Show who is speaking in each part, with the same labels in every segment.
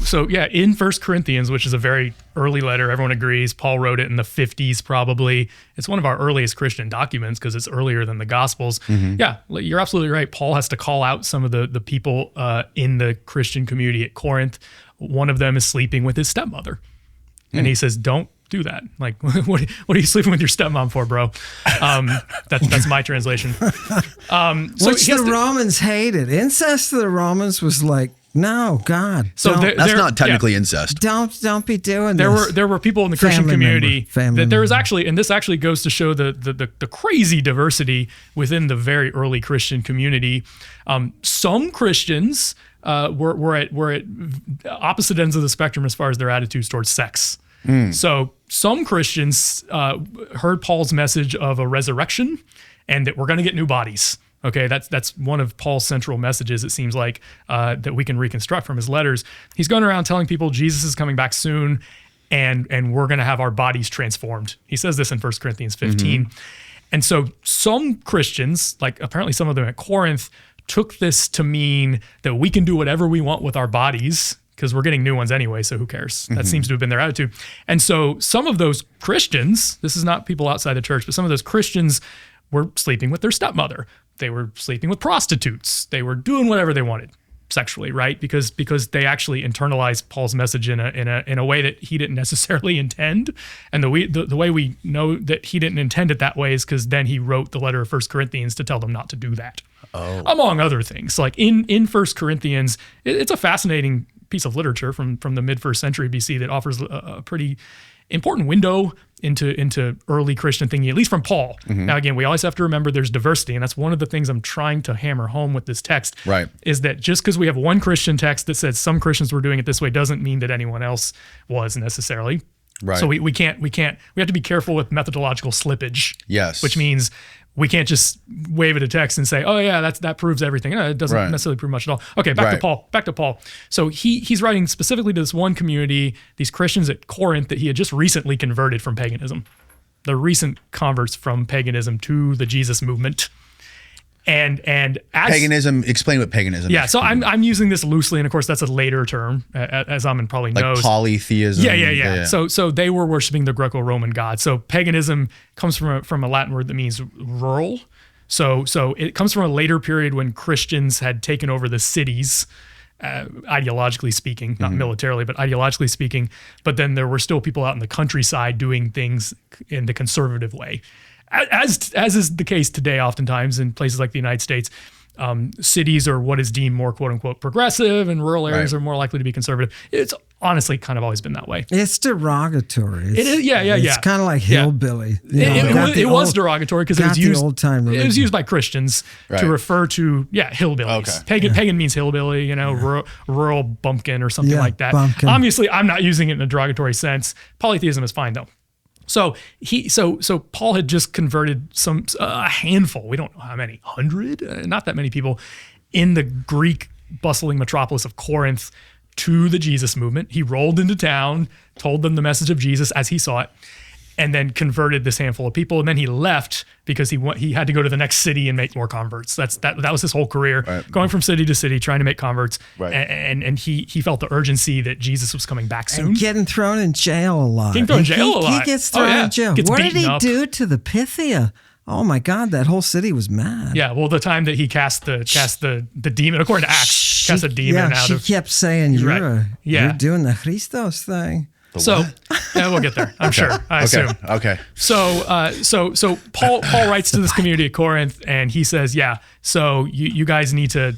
Speaker 1: So yeah, in 1 Corinthians, which is a very early letter, everyone agrees, Paul wrote it in the 50s probably. It's one of our earliest Christian documents because it's earlier than the Gospels. Yeah, you're absolutely right. Paul has to call out some of the people in the Christian community at Corinth. One of them is sleeping with his stepmother. And he says, don't do that. Like, what are you sleeping with your stepmom for, bro? That's my translation.
Speaker 2: Which the Romans hated. Incest to the Romans was like, no, God.
Speaker 3: So that's not technically incest.
Speaker 2: Don't be doing this.
Speaker 1: There were people in the Christian community that there was actually, and this actually goes to show the crazy diversity within the very early Christian community. Some Christians were at opposite ends of the spectrum as far as their attitudes towards sex. So some Christians heard Paul's message of a resurrection and that we're going to get new bodies. Okay, that's one of Paul's central messages, it seems like, that we can reconstruct from his letters. He's going around telling people Jesus is coming back soon and we're going to have our bodies transformed. He says this in 1 Corinthians 15. And so some Christians, like apparently some of them at Corinth, took this to mean that we can do whatever we want with our bodies because we're getting new ones anyway, so who cares? That seems to have been their attitude. And so some of those Christians, this is not people outside the church, but some of those Christians were sleeping with their stepmother. They were sleeping with prostitutes. They were doing whatever they wanted sexually, right? Because they actually internalized Paul's message in a way that he didn't necessarily intend. And the way we know that he didn't intend it that way is because then he wrote the letter of 1 Corinthians to tell them not to do that. Among other things. Like in 1 Corinthians, it's a fascinating piece of literature from the mid-1st century BC that offers a pretty important window into early Christian thinking, at least from Paul. Now, again, we always have to remember there's diversity, and that's one of the things I'm trying to hammer home with this text, is that just because we have one Christian text that says some Christians were doing it this way doesn't mean that anyone else was necessarily. So we have to be careful with methodological slippage. Which means we can't just wave at a text and say, oh yeah, that proves everything. No, it doesn't necessarily prove much at all. Okay, back to Paul. So he's writing specifically to this one community, these Christians at Corinth that he had just recently converted from paganism. The recent converts from paganism to the Jesus movement. And as
Speaker 3: paganism, explain what paganism is.
Speaker 1: Yeah, so I'm using this loosely, and of course that's a later term, as Ammon probably knows.
Speaker 3: Like polytheism.
Speaker 1: Yeah. So they were worshiping the Greco-Roman god. So paganism comes from a Latin word that means rural. So it comes from a later period when Christians had taken over the cities, ideologically speaking, not militarily, but ideologically speaking. But then there were still people out in the countryside doing things in the conservative way. As is the case today, oftentimes in places like the United States, cities are what is deemed more "quote unquote" progressive, and rural areas are more likely to be conservative. It's honestly kind of always been that way.
Speaker 2: It's derogatory.
Speaker 1: It is, yeah.
Speaker 2: It's kind of like hillbilly.
Speaker 1: It was derogatory because it was used by Christians to refer to hillbillies. Pagan means hillbilly, rural bumpkin or something like that. Bumpkin. Obviously, I'm not using it in a derogatory sense. Polytheism is fine though. So Paul had just converted a handful, we don't know how many, 100, not that many people, in the Greek bustling metropolis of Corinth to the Jesus movement. He rolled into town, told them the message of Jesus as he saw it, and then converted this handful of people. And then he left because he had to go to the next city and make more converts. That was his whole career, going from city to city, trying to make converts. And he felt the urgency that Jesus was coming back soon.
Speaker 2: And getting thrown in jail a lot.
Speaker 1: He
Speaker 2: gets thrown in jail. What did he do to the Pythia? Oh my God, that whole city was mad.
Speaker 1: Yeah, well, the time that he cast the demon, according to Acts, cast a demon out of...
Speaker 2: She kept saying, you're doing the Christos thing.
Speaker 1: We'll get there. I'm sure. I assume.
Speaker 3: Okay.
Speaker 1: So Paul writes to this community at Corinth, and he says, so you guys need to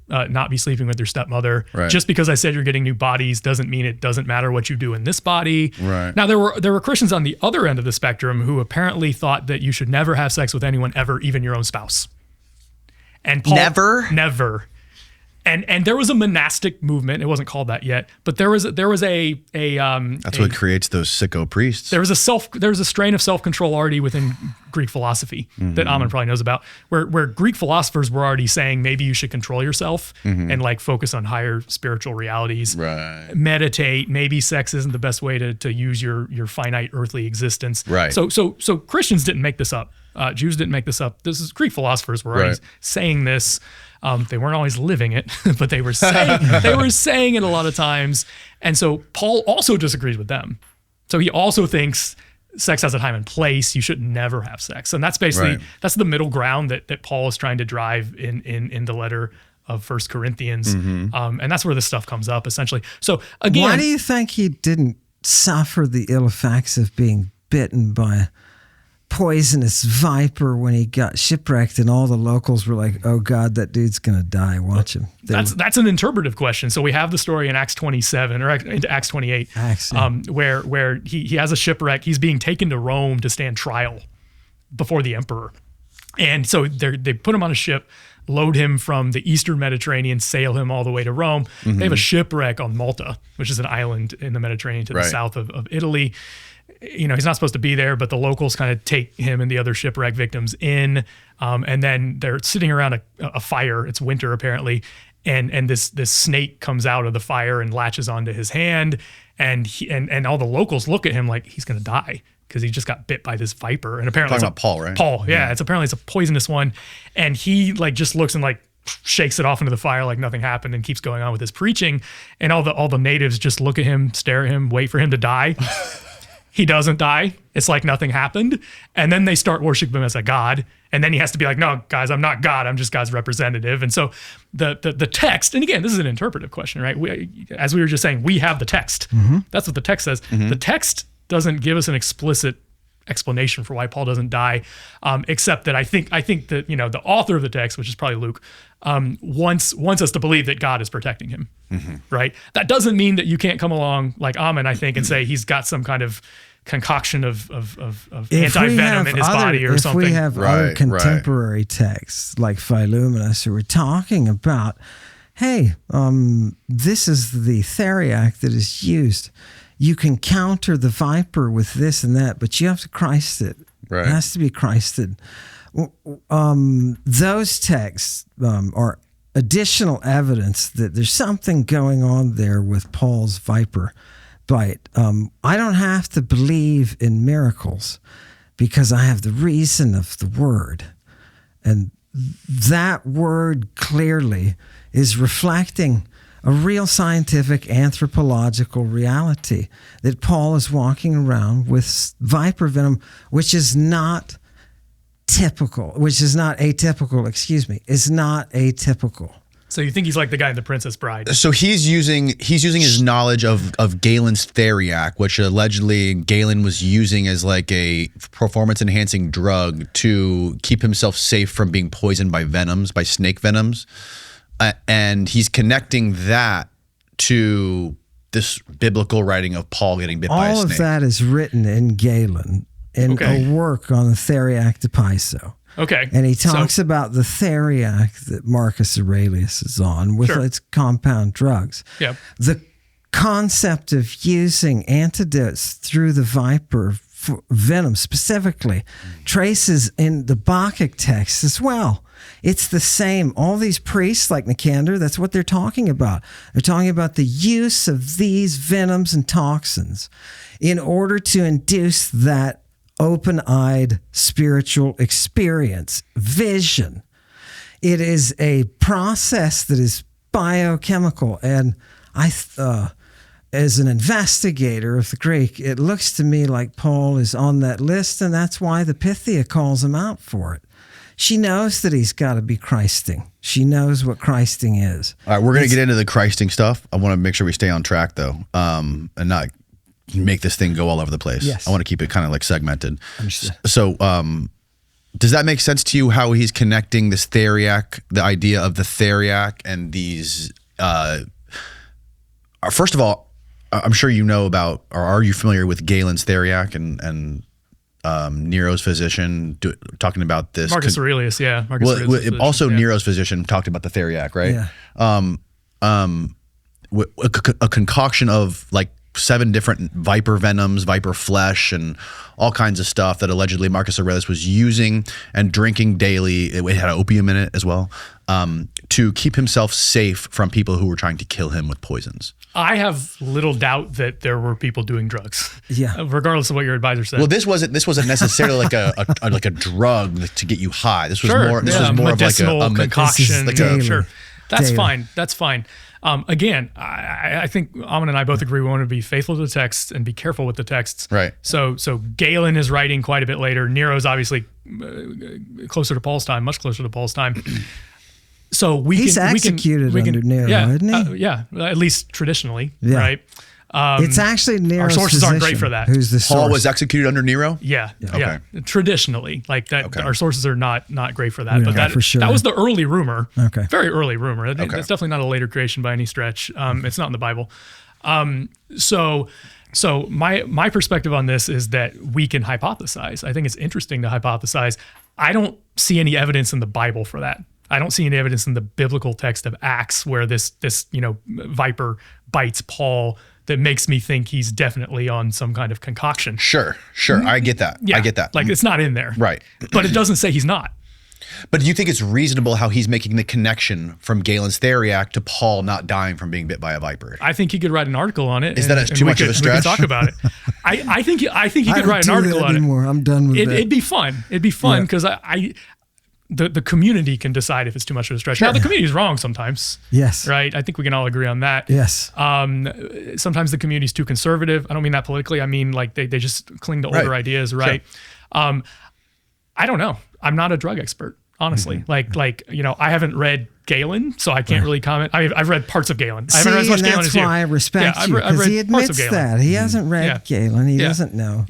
Speaker 1: not be sleeping with your stepmother. Just because I said you're getting new bodies doesn't mean it doesn't matter what you do in this body. Now there were Christians on the other end of the spectrum who apparently thought that you should never have sex with anyone ever, even your own spouse. And Paul never. And there was a monastic movement. It wasn't called that yet, but there was a
Speaker 3: that's what creates those sicko priests.
Speaker 1: There was a strain of self-control already within Greek philosophy that Ammon probably knows about, where Greek philosophers were already saying maybe you should control yourself and like focus on higher spiritual realities. Meditate. Maybe sex isn't the best way to use your finite earthly existence. So Christians didn't make this up. Jews didn't make this up. This is Greek philosophers were already saying this. They weren't always living it, but they were saying it a lot of times. And so Paul also disagrees with them. So he also thinks sex has a time and place. You should never have sex. And that's basically, that's the middle ground that Paul is trying to drive in the letter of 1 Corinthians. And that's where this stuff comes up, essentially. So again,
Speaker 2: why do you think he didn't suffer the ill effects of being bitten by a poisonous viper when he got shipwrecked and all the locals were like, oh God, that dude's going to die. Watch him.
Speaker 1: That's an interpretive question. So we have the story in Acts 27 or into Acts 28, where he has a shipwreck. He's being taken to Rome to stand trial before the emperor. And so they put him on a ship, load him from the Eastern Mediterranean, sail him all the way to Rome. They have a shipwreck on Malta, which is an island in the Mediterranean to the south of Italy. You know, he's not supposed to be there, but the locals kind of take him and the other shipwreck victims in. And then they're sitting around a fire. It's winter, apparently. And this snake comes out of the fire and latches onto his hand. And all the locals look at him like he's going to die because he just got bit by this viper. And apparently
Speaker 3: talking about Paul, right?
Speaker 1: Paul, yeah. It's a poisonous one. And he just looks and shakes it off into the fire like nothing happened and keeps going on with his preaching. And all the natives just look at him, stare at him, wait for him to die. He doesn't die. It's like nothing happened. And then they start worshiping him as a god. And then he has to be like, no, guys, I'm not God. I'm just God's representative. And so the text, and again, this is an interpretive question, right? As we were just saying, we have the text. That's what the text says. The text doesn't give us an explicit explanation for why Paul doesn't die, except that I think that, the author of the text, which is probably Luke, wants us to believe that God is protecting him, right? That doesn't mean that you can't come along like Ammon, I think, and say he's got some kind of concoction of anti-venom in his body or something.
Speaker 2: If we have other contemporary texts like Philuminus, who are talking about, hey, this is the theriac that is used. You can counter the viper with this and that, but you have to Christ it. Right. It has to be Christed. Those texts are additional evidence that there's something going on there with Paul's viper bite. I don't have to believe in miracles because I have the reason of the word. And that word clearly is reflecting a real scientific anthropological reality that Paul is walking around with viper venom, which is not atypical, is not atypical.
Speaker 1: So you think he's like the guy in The Princess Bride?
Speaker 3: So he's using his knowledge of Galen's theriac, which allegedly Galen was using as like a performance-enhancing drug to keep himself safe from being poisoned by snake venoms. And he's connecting that to this biblical writing of Paul getting bit by a snake.
Speaker 2: All of that is written in Galen in a work on the theriac de Piso.
Speaker 1: Okay.
Speaker 2: And he talks about the theriac that Marcus Aurelius is on with its compound drugs.
Speaker 1: Yep.
Speaker 2: The concept of using antidotes through the viper venom specifically traces in the Bacchic text as well. It's the same. All these priests like Nicander, that's what they're talking about. They're talking about the use of these venoms and toxins in order to induce that open-eyed spiritual experience, vision. It is a process that is biochemical. And as an investigator of the Greek, it looks to me like Paul is on that list, and that's why the Pythia calls him out for it. She knows that he's got to be Christing. She knows what Christing is.
Speaker 3: All right, we're going to get into the Christing stuff. I want to make sure we stay on track, though, and not make this thing go all over the place.
Speaker 2: Yes.
Speaker 3: I want to keep it kind of like segmented.
Speaker 2: Understood.
Speaker 3: So does that make sense to you, how he's connecting this theriac, the idea of the theriac and these first of all, I'm sure you know about, or are you familiar with Galen's theriac and Nero's physician talking about this?
Speaker 1: Marcus Aurelius, yeah.
Speaker 3: Also, Nero's physician talked about the theriac, right?
Speaker 2: Yeah.
Speaker 3: A concoction of like 7 different viper venoms, viper flesh, and all kinds of stuff that allegedly Marcus Aurelius was using and drinking daily. It had opium in it as well, to keep himself safe from people who were trying to kill him with poisons.
Speaker 1: I have little doubt that there were people doing drugs.
Speaker 2: Yeah.
Speaker 1: Regardless of what your advisor said.
Speaker 3: Well, this wasn't necessarily like a drug to get you high. This was more of like a
Speaker 1: concoction.
Speaker 2: Sure.
Speaker 1: That's fine. That's fine. Again, I think Ammon and I both agree we want to be faithful to the text and be careful with the texts.
Speaker 3: Right.
Speaker 1: So Galen is writing quite a bit later. Nero's obviously closer to Paul's time, much closer to Paul's time. So
Speaker 2: he's executed under Nero, isn't he?
Speaker 1: Yeah, at least traditionally, right?
Speaker 2: It's actually Nero's
Speaker 1: our sources aren't great for that.
Speaker 2: Who's the source?
Speaker 3: Paul was executed under Nero?
Speaker 1: Yeah. Traditionally, like that,
Speaker 3: Okay.
Speaker 1: our sources are not great for that.
Speaker 2: Yeah,
Speaker 1: but
Speaker 2: for sure.
Speaker 1: that was the early rumor.
Speaker 2: Okay.
Speaker 1: Very early rumor. That's definitely not a later creation by any stretch. It's not in the Bible. So my perspective on this is that we can hypothesize. I think it's interesting to hypothesize. I don't see any evidence in the Bible for that. I don't see any evidence in the biblical text of Acts where this viper bites Paul that makes me think he's definitely on some kind of concoction.
Speaker 3: Sure. I get that.
Speaker 1: Yeah,
Speaker 3: I get that.
Speaker 1: Like it's not in there.
Speaker 3: Right.
Speaker 1: But it doesn't say he's not.
Speaker 3: But do you think it's reasonable how he's making the connection from Galen's Theriac to Paul not dying from being bit by a viper?
Speaker 1: I think he could write an article on it.
Speaker 3: Is that too much of a stretch?
Speaker 1: We could talk about it. I think he could write an article on it.
Speaker 2: I'm done with it.
Speaker 1: It'd be fun. It'd be fun because the community can decide if it's too much of a stretch. Now the community is wrong sometimes.
Speaker 2: Yes.
Speaker 1: Right. I think we can all agree on that.
Speaker 2: Yes.
Speaker 1: Sometimes the community is too conservative. I don't mean that politically. I mean like they just cling to older ideas. Right.
Speaker 3: Sure.
Speaker 1: I don't know. I'm not a drug expert, honestly. Mm-hmm. I haven't read Galen, so I can't really comment. I've read parts of Galen. I haven't read as much Galen as you.
Speaker 2: That's why I respect you, because he admits that. He hasn't read Galen. He doesn't know.